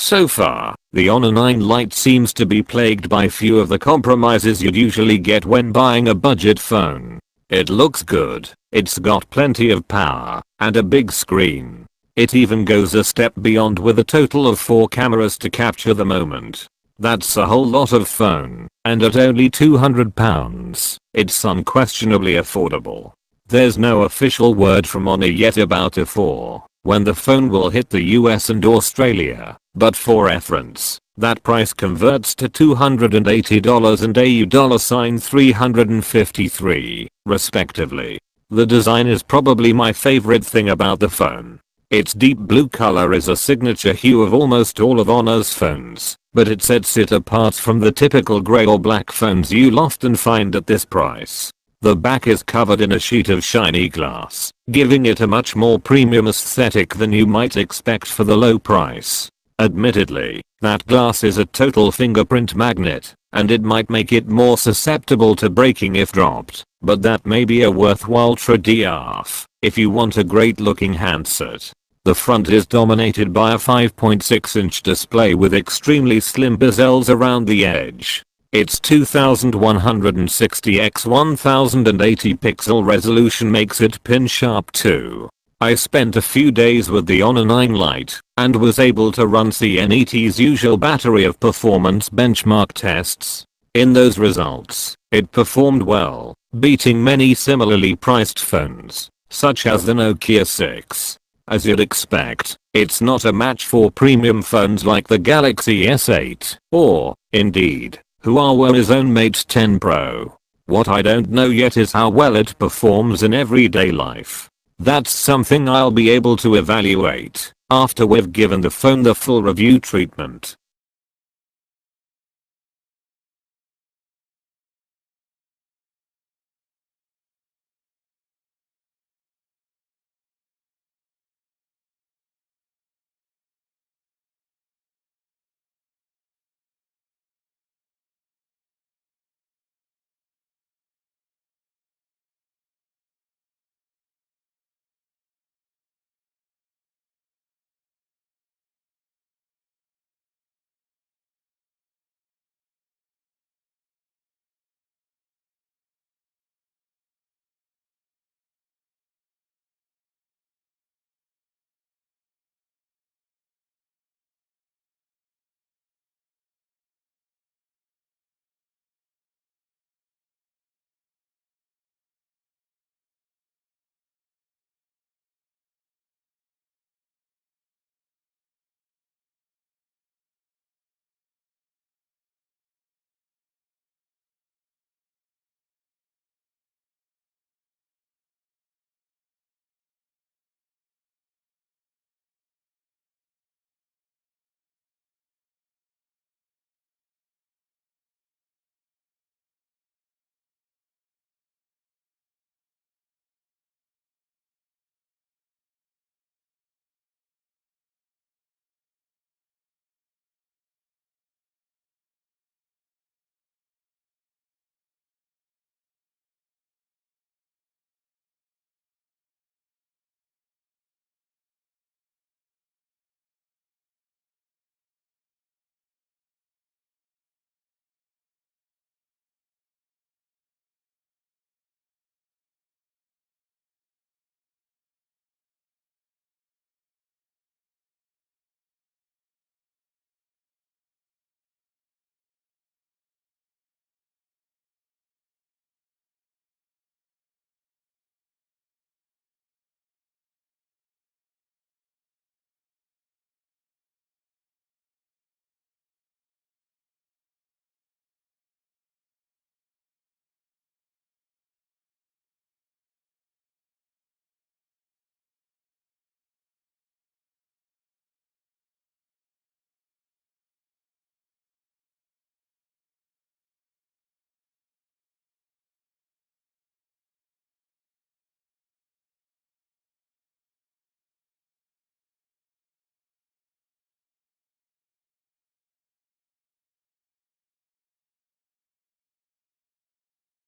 So far, the Honor 9 Lite seems to be plagued by few of the compromises you'd usually get when buying a budget phone. It looks good, it's got plenty of power, and a big screen. It even goes a step beyond with a total of 4 cameras to capture the moment. That's a whole lot of phone, and at only £200, it's unquestionably affordable. There's no official word from Honor yet about when the phone will hit the US and Australia, but for reference, that price converts to $280 and $353, respectively. The design is probably my favorite thing about the phone. Its deep blue color is a signature hue of almost all of Honor's phones, but it sets it apart from the typical gray or black phones you'll often find at this price. The back is covered in a sheet of shiny glass, giving it a much more premium aesthetic than you might expect for the low price. Admittedly, that glass is a total fingerprint magnet, and it might make it more susceptible to breaking if dropped, but that may be a worthwhile trade-off if you want a great looking handset. The front is dominated by a 5.6-inch display with extremely slim bezels around the edge. Its 2160 x 1080 pixel resolution makes it pin sharp too. I spent a few days with the Honor 9 Lite and was able to run CNET's usual battery of performance benchmark tests. In those results, it performed well, beating many similarly priced phones, such as the Nokia 6. As you'd expect, it's not a match for premium phones like the Galaxy S8 or, indeed, Huawei's own Mate 10 Pro. What I don't know yet is how well it performs in everyday life. That's something I'll be able to evaluate after we've given the phone the full review treatment.